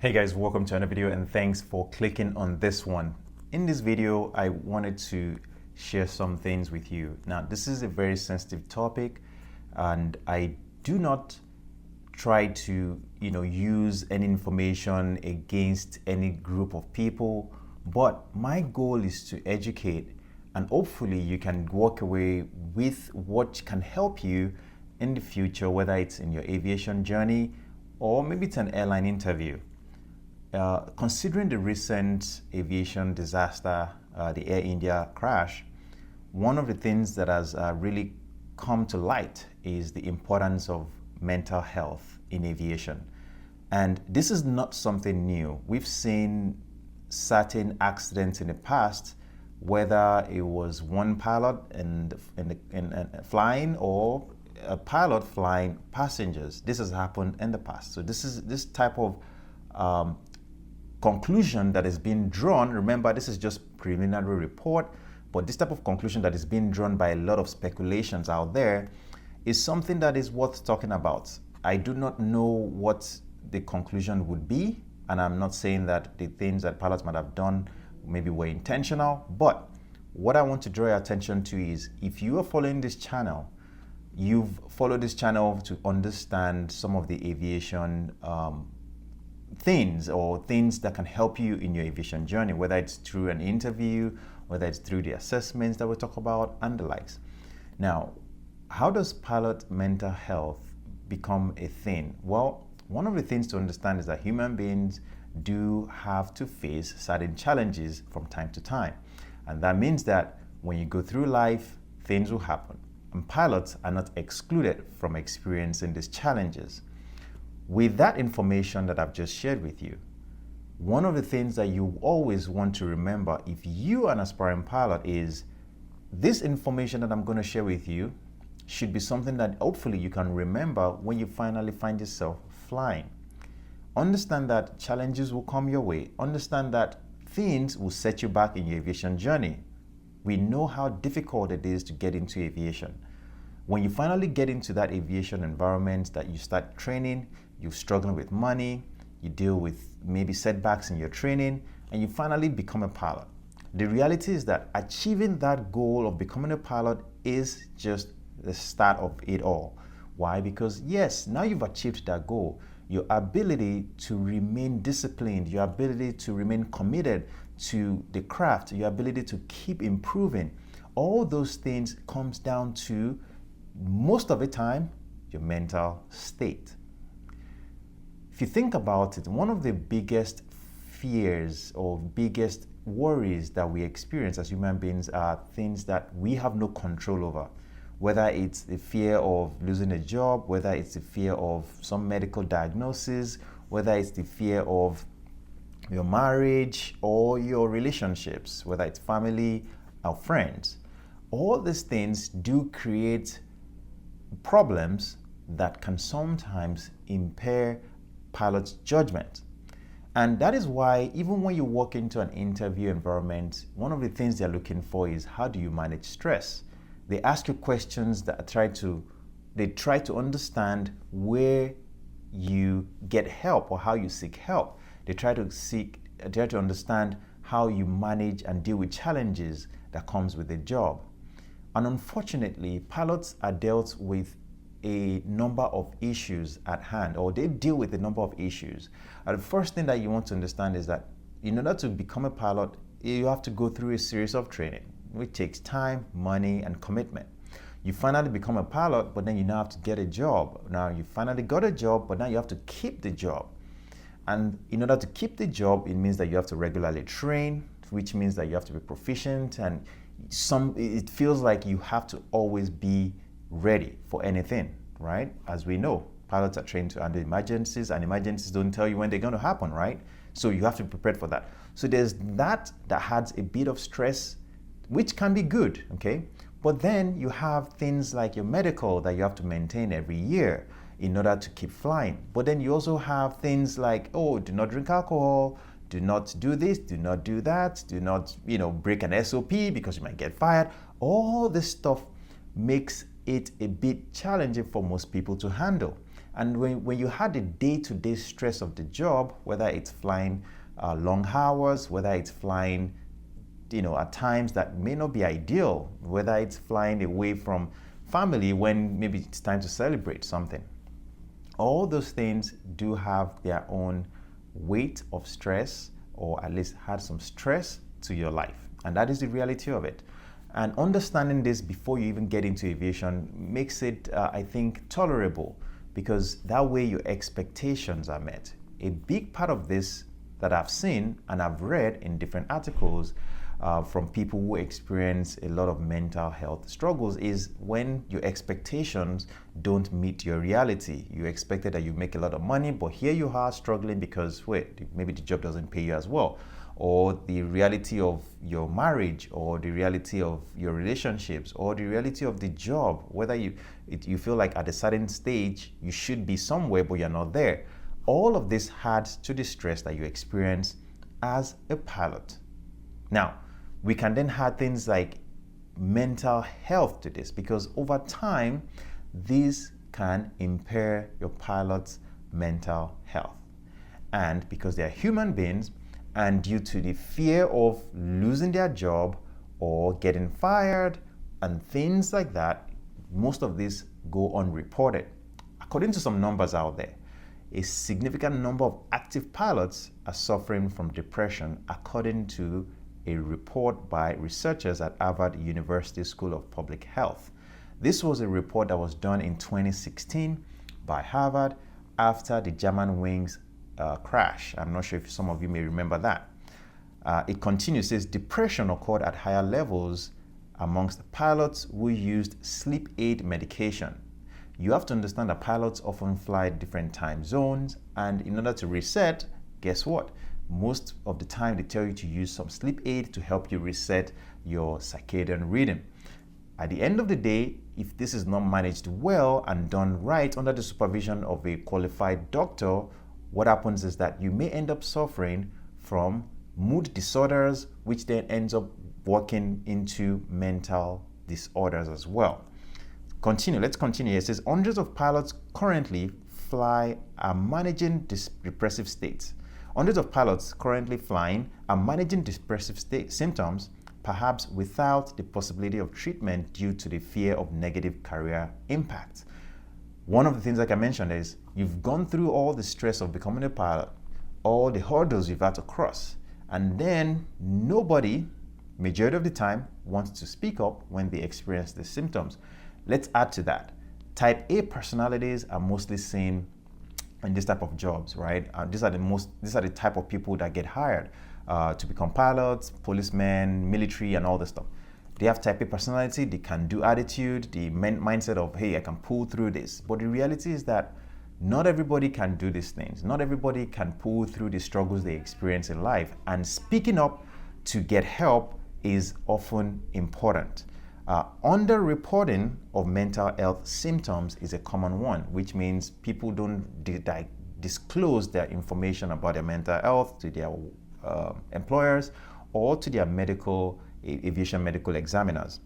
Hey guys, welcome to another video and thanks for clicking on this one. In this video, I wanted to share some things with you. Now, this is a very sensitive topic and I do not try to, use any information against any group of people, but my goal is to educate and hopefully you can walk away with what can help you in the future, whether it's in your aviation journey or maybe it's an airline interview. Considering the recent aviation disaster, the Air India crash, one of the things that has really come to light is the importance of mental health in aviation. And this is not something new. We've seen certain accidents in the past, whether it was one pilot in flying or a pilot flying passengers. This has happened in the past. So this type of conclusion that is being drawn, remember this is just preliminary report, but this type of conclusion that is being drawn by a lot of speculations out there is something that is worth talking about. I do not know what the conclusion would be, and I'm not saying that the things that pilots might have done maybe were intentional, but what I want to draw your attention to is if you are following this channel, you've followed this channel to understand some of the aviation things that can help you in your aviation journey, whether it's through an interview, whether it's through the assessments that we talk about and the likes. Now, how does pilot mental health become a thing? Well, one of the things to understand is that human beings do have to face certain challenges from time to time. And that means that when you go through life, things will happen. And pilots are not excluded from experiencing these challenges. With that information that I've just shared with you, one of the things that you always want to remember if you are an aspiring pilot is this information that I'm going to share with you should be something that hopefully you can remember when you finally find yourself flying. Understand that challenges will come your way. Understand that things will set you back in your aviation journey. We know how difficult it is to get into aviation. When you finally get into that aviation environment, that you start training, you're struggling with money, you deal with maybe setbacks in your training, and you finally become a pilot. The reality is that achieving that goal of becoming a pilot is just the start of it all. Why? Because yes, now you've achieved that goal. Your ability to remain disciplined, your ability to remain committed to the craft, your ability to keep improving, all those things comes down to, most of the time, your mental state. If you think about it, one of the biggest fears or biggest worries that we experience as human beings are things that we have no control over. Whether it's the fear of losing a job, whether it's the fear of some medical diagnosis, whether it's the fear of your marriage or your relationships, whether it's family or friends. All these things do create problems that can sometimes impair pilot's judgment. And that is why even when you walk into an interview environment, one of the things they're looking for is how do you manage stress? They ask you questions that try to understand where you get help or how you seek help. They try to understand how you manage and deal with challenges that comes with the job. And unfortunately, pilots are dealt with a number of issues at hand, or they deal with a number of issues. And the first thing that you want to understand is that in order to become a pilot, you have to go through a series of training, which takes time, money, and commitment. You finally become a pilot, but then you now have to get a job. Now you finally got a job, but now you have to keep the job. And in order to keep the job, it means that you have to regularly train, which means that you have to be proficient, and it feels like you have to always be ready for anything, right? As we know, pilots are trained to handle emergencies, and emergencies don't tell you when they're going to happen, right? So you have to be prepared for that. So there's that adds a bit of stress, which can be good, okay? But then you have things like your medical that you have to maintain every year in order to keep flying. But then you also have things like, oh, do not drink alcohol, do not do this, do not do that, do not, break an SOP because you might get fired. All this stuff makes it a bit challenging for most people to handle. And when you had the day-to-day stress of the job, whether it's flying long hours, whether it's flying, at times that may not be ideal, whether it's flying away from family when maybe it's time to celebrate something. All those things do have their own weight of stress, or at least had some stress to your life. And that is the reality of it. And understanding this before you even get into aviation makes it, I think, tolerable, because that way your expectations are met. A big part of this that I've seen and I've read in different articles from people who experience a lot of mental health struggles is when your expectations don't meet your reality. You expected that you make a lot of money, but here you are struggling because, maybe the job doesn't pay you as well, or the reality of your marriage, or the reality of your relationships, or the reality of the job, whether you feel like at a certain stage you should be somewhere but you're not there. All of this adds to the stress that you experience as a pilot. Now, we can then add things like mental health to this, because over time, these can impair your pilot's mental health. And because they are human beings, and due to the fear of losing their job or getting fired and things like that, most of these go unreported. According to some numbers out there, a significant number of active pilots are suffering from depression, according to a report by researchers at Harvard University School of Public Health. This was a report that was done in 2016 by Harvard after the Germanwings crash. I'm not sure if some of you may remember that. It continues, says depression occurred at higher levels amongst pilots who used sleep aid medication. You have to understand that pilots often fly different time zones, and in order to reset, guess what? Most of the time they tell you to use some sleep aid to help you reset your circadian rhythm. At the end of the day, if this is not managed well and done right under the supervision of a qualified doctor, what happens is that you may end up suffering from mood disorders, which then ends up working into mental disorders as well. Let's continue. It says hundreds of pilots currently fly are managing depressive states. Hundreds of pilots currently flying are managing depressive symptoms, perhaps without the possibility of treatment due to the fear of negative career impact. One of the things, like I mentioned, is you've gone through all the stress of becoming a pilot, all the hurdles you've had to cross, and then nobody, majority of the time, wants to speak up when they experience the symptoms. Let's add to that. Type A personalities are mostly seen in this type of jobs, right? These are the type of people that get hired to become pilots, policemen, military, and all this stuff. They have type A personality, they can do attitude, the mindset of, hey, I can pull through this. But the reality is that not everybody can do these things. Not everybody can pull through the struggles they experience in life. And speaking up to get help is often important. Underreporting of mental health symptoms is a common one, which means people don't disclose their information about their mental health to their employers or to their aviation medical examiners.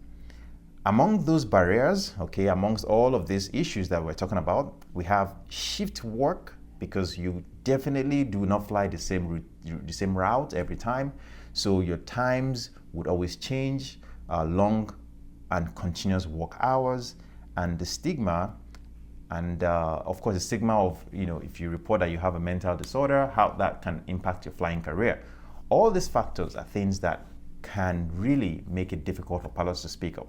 Among those barriers, amongst all of these issues that we're talking about, we have shift work, because you definitely do not fly the same route every time. So your times would always change, long and continuous work hours, and the stigma, and of course the stigma of, if you report that you have a mental disorder, how that can impact your flying career. All these factors are things that can really make it difficult for pilots to speak up.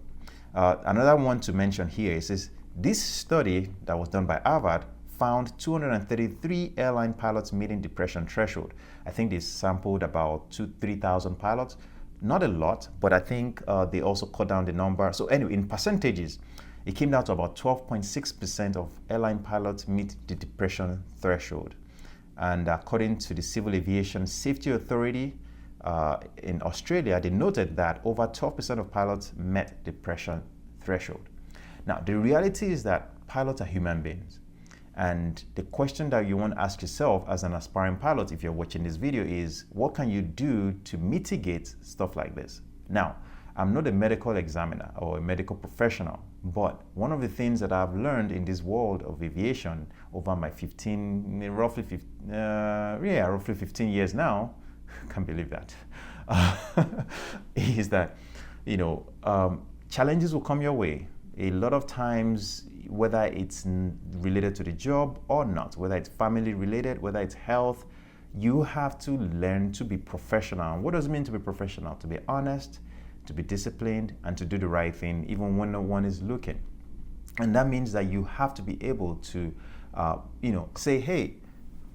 Another one to mention here is this study that was done by Harvard found 233 airline pilots meeting depression threshold. I think they sampled about 3,000 pilots. Not a lot, but I think they also cut down the number. So anyway, in percentages, it came down to about 12.6% of airline pilots meet the depression threshold. And according to the Civil Aviation Safety Authority in Australia, they noted that over 12% of pilots met depression threshold. Now, the reality is that pilots are human beings. And the question that you want to ask yourself as an aspiring pilot, if you're watching this video, is what can you do to mitigate stuff like this? Now, I'm not a medical examiner or a medical professional, but one of the things that I've learned in this world of aviation over my roughly 15 years now, can't believe that, is that, challenges will come your way. A lot of times, whether it's related to the job or not, whether it's family related, whether it's health, you have to learn to be professional. And what does it mean to be professional? To be honest, to be disciplined, and to do the right thing even when no one is looking. And that means that you have to be able to, say, hey,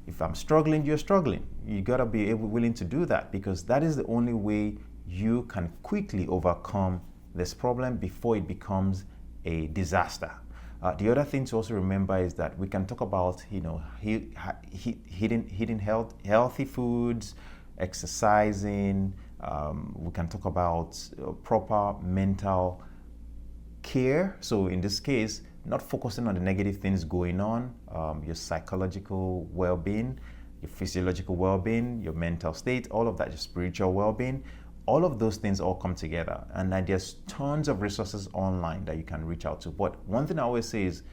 if I'm struggling, you're struggling. You gotta be willing to do that, because that is the only way you can quickly overcome this problem before it becomes a disaster. The other thing to also remember is that we can talk about, eating healthy foods, exercising. We can talk about proper mental care. So in this case, not focusing on the negative things going on, your psychological well-being, your physiological well-being, your mental state, all of that, your spiritual well-being. All of those things all come together, and there's tons of resources online that you can reach out to. But one thing I always say is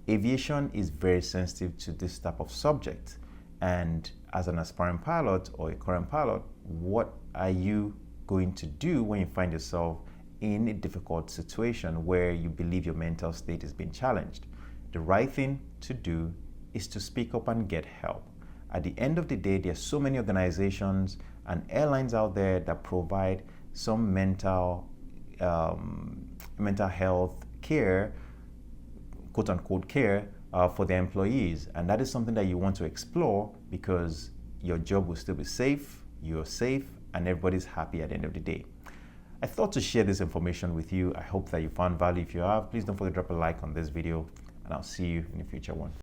aviation is very sensitive to this type of subject. And as an aspiring pilot or a current pilot, what are you going to do when you find yourself in a difficult situation where you believe your mental state is being challenged? The right thing to do is to speak up and get help. At the end of the day, there's so many organizations and airlines out there that provide some mental health care, quote unquote care, for their employees. And that is something that you want to explore, because your job will still be safe, you're safe, and everybody's happy at the end of the day. I thought to share this information with you. I hope that you found value. If you have, please don't forget to drop a like on this video, and I'll see you in the future one.